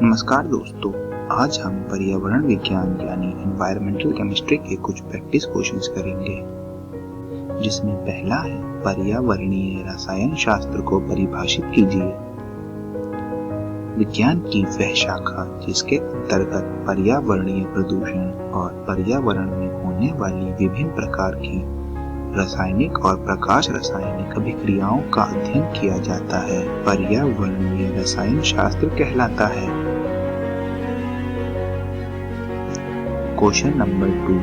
नमस्कार दोस्तों, आज हम पर्यावरण विज्ञान यानी एनवायरमेंटल केमिस्ट्री के कुछ प्रैक्टिस क्वेश्चंस करेंगे, जिसमें पहला है पर्यावरणीय रसायन शास्त्र को परिभाषित कीजिए। विज्ञान की वह शाखा जिसके अंतर्गत पर्यावरणीय प्रदूषण और पर्यावरण में होने वाली विभिन्न प्रकार की रासायनिक और प्रकाश रासायनिक अभिक्रियाओं का अध्ययन किया जाता है, पर्यावरणीय रसायन शास्त्र कहलाता है। क्वेश्चन नंबर 2,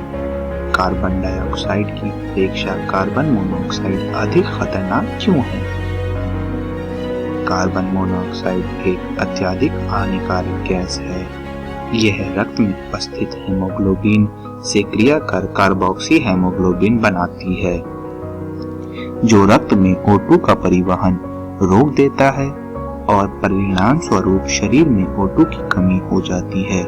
कार्बन डाइऑक्साइड की अपेक्षा कार्बन मोनोऑक्साइड अधिक खतरनाक क्यों है? कार्बन मोनोऑक्साइड एक अत्यधिक हानिकारक गैस है। यह रक्त में उपस्थित हेमोग्लोबिन से क्रिया कर कार्बोक्सी हेमोग्लोबिन बनाती है, जो रक्त में O2 का परिवहन रोक देता है और परिणाम स्वरूप शरीर में O2 की कमी हो जाती है।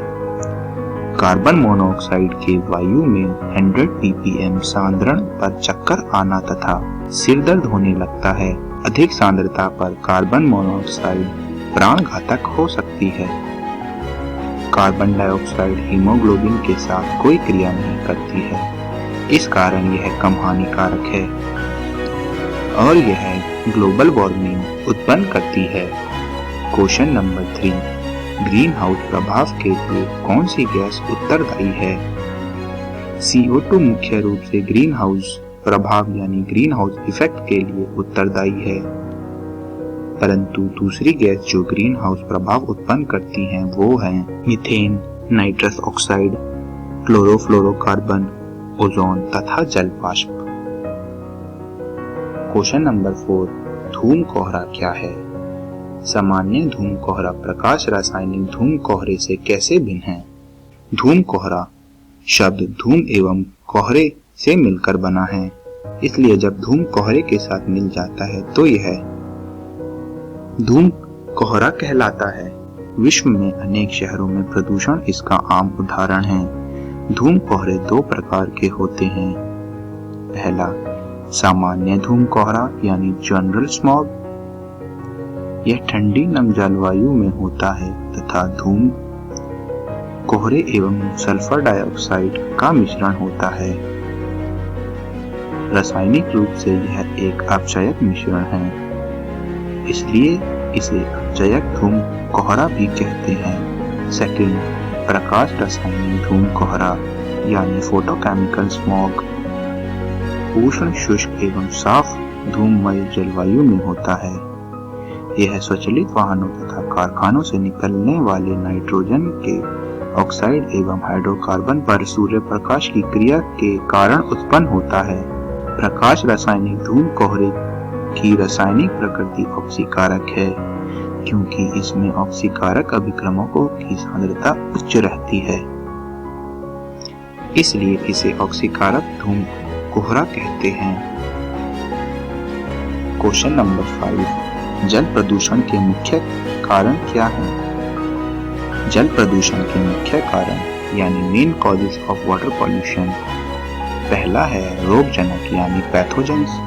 कार्बन मोनोऑक्साइड के वायु में 100 ppm सांद्रण पर चक्कर आना तथा सिर दर्द होने लगता है। अधिक सांद्रता पर कार्बन मोनोऑक्साइड प्राणघातक हो सकती है। कार्बन डाइऑक्साइड हीमोग्लोबिन के साथ कोई क्रिया नहीं करती है, इस कारण यह कम हानिकारक है और यह ग्लोबल वार्मिंग उत्पन्न करती है। क्वेश्चन नंबर 3, ग्रीन हाउस प्रभाव के लिए कौन सी गैस उत्तरदायी है? CO2 मुख्य रूप से ग्रीन हाउस प्रभाव यानी ग्रीन हाउस इफेक्ट के लिए उत्तरदायी है, परंतु दूसरी गैस जो ग्रीन हाउस प्रभाव उत्पन्न करती हैं वो हैं methane, nitrous oxide, chlorofluorocarbon, ozone तथा जल वाष्प। क्वेश्चन नंबर 4, धूम कोहरा क्या है? सामान्य धूम कोहरा प्रकाश रासायनिक धूम कोहरे से कैसे भिन्न है? धूम कोहरा शब्द धूम एवं कोहरे से मिलकर बना है, इसलिए जब धूम कोहरे के साथ मिल जाता है तो यह धूम कोहरा कहलाता है। विश्व में अनेक शहरों में प्रदूषण इसका आम उदाहरण है। धूम कोहरे दो प्रकार के होते हैं। पहला, सामान्य धूम कोहरा यानी जनरल स्मॉग। यह ठंडी नम जलवायु में होता है तथा धूम कोहरे एवं सल्फर डाइऑक्साइड का मिश्रण होता है। रासायनिक रूप से यह एक अपचयक मिश्रण है, इसलिए इसे अपचयक धूम कोहरा भी कहते हैं। सेकंड, प्रकाश रासायनिक धूम कोहरा यानी फोटोकेमिकल स्मॉग उष्ण, शुष्क एवं साफ धूममय जलवायु में होता है। यह स्वचालित वाहनों तथा कारखानों से निकलने वाले नाइट्रोजन के ऑक्साइड एवं हाइड्रोकार्बन पर सूर्य प्रकाश की क्रिया के कारण उत्पन्न होता है। प्रकाश रासायनिक धूम कोहरे की रासायनिक प्रकृति ऑक्सीकारक है, क्योंकि इसमें ऑक्सीकारक अभिक्रमकों की सांद्रता उच्च रहती है, इसलिए इसे ऑक्सीकारक धूम कोहरा कहते हैं। क्वेश्चन नंबर 5, जल प्रदूषण के मुख्य कारण क्या हैं? जल प्रदूषण के मुख्य कारण यानी main causes of water pollution, पहला है रोगजनक यानी पैथोजेंस।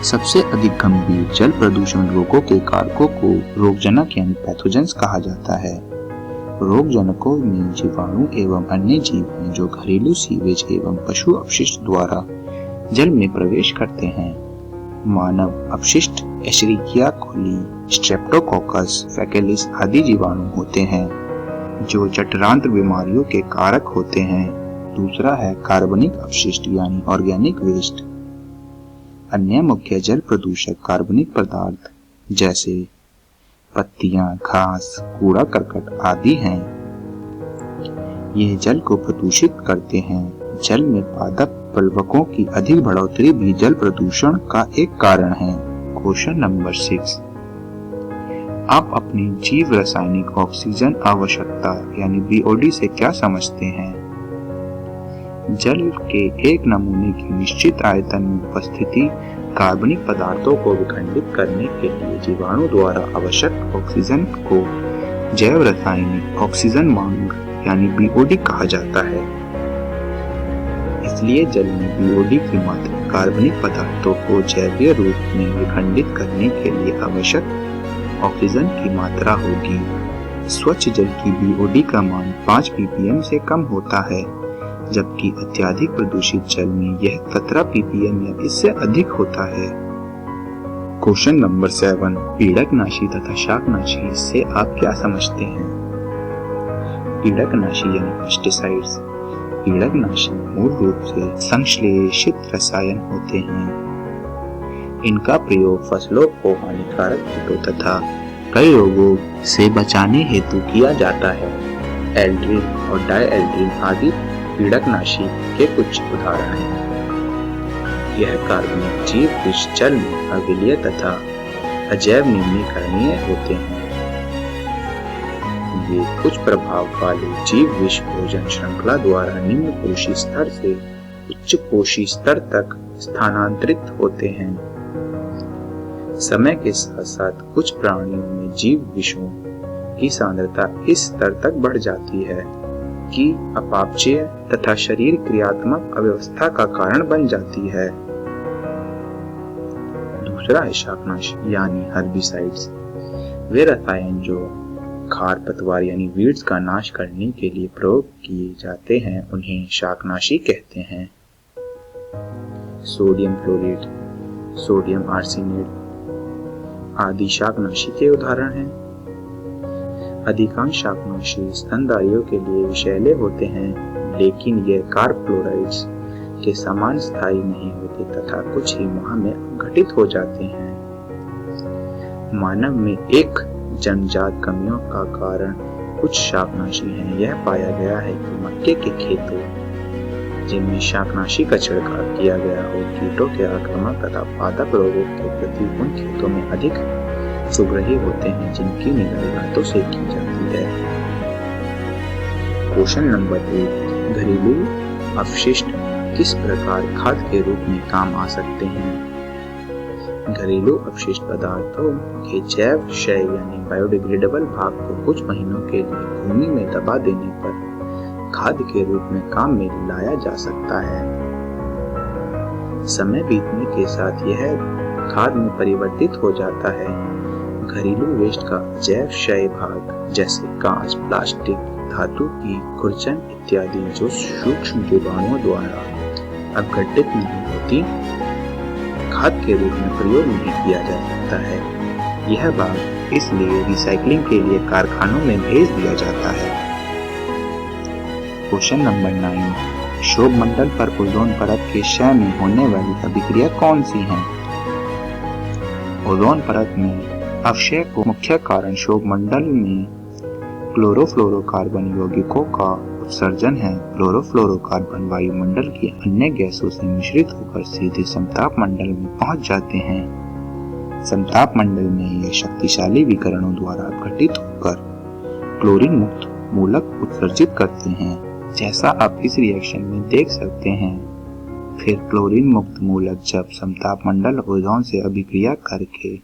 सबसे अधिक गंभीर जल प्रदूषण रोगों के कारकों को रोगजनक यानी पैथोजेंस कहा जाता है। रोगजनकों में जीवाणु एवं अन्य जीव हैं जो घरेलू सीवेज एवं पशु अपशिष्ट द्वारा जल में प्रवेश करते हैं। मानव अपशिष्ट एशेरिचिया कोली, स्ट्रेप्टोकोकस, फैकेलिस आदि जीवाणु होते हैं जो जठरांत्र बीमारियों के कारक होते हैं। दूसरा है कार्बनिक अपशिष्ट यानी ऑर्गेनिक वेस्ट। अन्य मुख्य जल प्रदूषक कार्बनिक पदार्थ जैसे पत्तियां, घास, कूड़ा करकट आदि हैं। ये जल को प्रदूषित करते हैं। जल में पादप प्लवकों की अधिक बढ़ोतरी भी जल प्रदूषण का एक कारण है। क्वेश्चन नंबर 6, आप अपनी जीव रासायनिक ऑक्सीजन आवश्यकता यानी BOD से क्या समझते हैं? जल के एक नमूने की निश्चित आयतन में उपस्थिति कार्बनिक पदार्थों को विखंडित करने के लिए जीवाणु द्वारा आवश्यक ऑक्सीजन को जैव रासायनिक ऑक्सीजन मांग यानी BOD कहा जाता है। इसलिए जल में BOD की मात्रा कार्बनिक पदार्थों को जैवीय रूप में विखंडित करने के लिए आवश्यक ऑक्सीजन की मात्रा होगी। स्वच्छ जल की BOD का मान 5 ppm से कम होता है, जबकि अत्यधिक प्रदूषित जल में यह 17 ppm या इससे अधिक होता है। क्वेश्चन नंबर 7, पीड़कनाशी तथा शाकनाशी से आप क्या समझते हैं? पीड़कनाशी यानी पेस्टिसाइड्स। पीड़कनाशी मूल रूप से संश्लेषित रसायन होते हैं। इनका प्रयोग फसलों को हानिकारक कीटों तथा कई रोगों से बचाने हेतु किया जाता है। एल्ड्रिन और डायएल्ड्रिन आदि पीड़कनाशी के कुछ उदाहरण हैं। यह कार्बनिक जीव विष जल में अविलीय तथा अजैव निम्नीकरणीय होते हैं। ये कुछ प्रभाव वाले जीव विष भोजन श्रृंखला द्वारा निम्न पोषी स्तर से उच्च पोषी स्तर तक स्थानांतरित होते हैं। समय के साथ साथ कुछ प्राणियों में जीव विषों की सांद्रता इस स्तर तक बढ़ जाती है कि अपापचय तथा शरीर क्रियात्मक अव्यवस्था का कारण बन जाती है। दूसरा है शाकनाशी यानी हर्बिसाइड्स। वे रसायन जो खरपतवार यानी वीड्स का नाश करने के लिए प्रयोग किए जाते हैं उन्हें शाकनाशी कहते हैं। सोडियम फ्लोराइड, सोडियम आर्सेनेट आदि शाकनाशी के उदाहरण हैं। अधिकांश शाकनाशी स्तनधारियों के लिए विषैले होते हैं, लेकिन ये कार्बोफ्लोराइड्स के समान स्थायी नहीं होते तथा कुछ ही माह में घटित हो जाते हैं। मानव में एक जन्मजात कमियों का कारण कुछ शाकनाशी हैं। यह पाया गया है कि मक्के के खेतों जिनमें शाकनाशी का छिड़काव किया गया हो, कीटों के आक्रमण तथा पादप रोगों के प्रति उन खेतों में अधिक सुग्राही होते हैं जिनकी निदाई हाथों से की जाती है। क्वेश्चन नंबर 8, घरेलू अपशिष्ट किस प्रकार खाद के रूप में काम आ सकते हैं? घरेलू अपशिष्ट पदार्थों के जैव क्षय यानी बायोडिग्रेडेबल भाग को कुछ महीनों के लिए भूमि में दबा देने पर खाद के रूप में काम में लाया जा सकता है। समय बीतने के साथ यह खाद में परिवर्तित हो जाता है। घरेलू वेस्ट का जैव क्षय भाग जैसे कांच, प्लास्टिक, धातु की खुरचन इत्यादि जो सूक्ष्म जीवाणुओं द्वारा अपघटित नहीं होती, खाद के रूप में प्रयोग नहीं किया जा सकता है। यह भाग इसलिए रिसाइकलिंग के लिए कारखानों में भेज दिया जाता है। क्वेश्चन नंबर 9, शोभ मंडल पर ओजोन परत के क्षय में होने वाली अभिक्रिया कौन सी है? ओजोन परत में अवक्षय को मुख्य कारण शोभ मंडल में क्लोरोफ्लोरोकार्बन यौगिकों का उत्सर्जन है। क्लोरोफ्लोरोकार्बन वायुमंडल की अन्य गैसों से मिश्रित होकर सीधे समताप मंडल में पहुंच जाते हैं। समताप मंडल में ये शक्तिशाली विकिरणों द्वारा अपघटित होकर क्लोरीन मुक्त मूलक उत्सर्जित करते हैं, जैसा आप इस रिएक्शन में देख सकते हैं। फिर क्लोरीन मुक्त मूलक जब समताप मंडल ओजोन से अभिक्रिया करके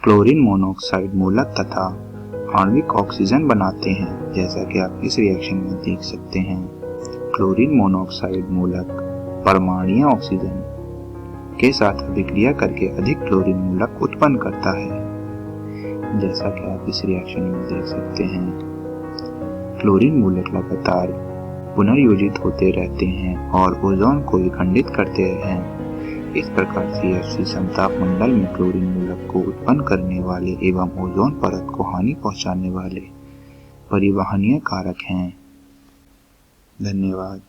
क्लोरीन मोनोऑक्साइड मूलक तथा आणविक ऑक्सीजन बनाते हैं, जैसा कि आप इस रिएक्शन में देख सकते हैं। क्लोरीन मोनोऑक्साइड मूलक परमाणुीय ऑक्सीजन के साथ अभिक्रिया करके अधिक क्लोरीन मूलक उत्पन्न करता है, जैसा कि आप इस रिएक्शन में देख सकते हैं। क्लोरीन मूलक लगातार पुनर्योजित होते रहते हैं और ओजोन को विखंडित करते हैं। इस प्रकार CFC समताप मंडल में क्लोरीन मूलक को उत्पन्न करने वाले एवं ओजोन परत को हानि पहुंचाने वाले परिवहनीय कारक हैं। धन्यवाद।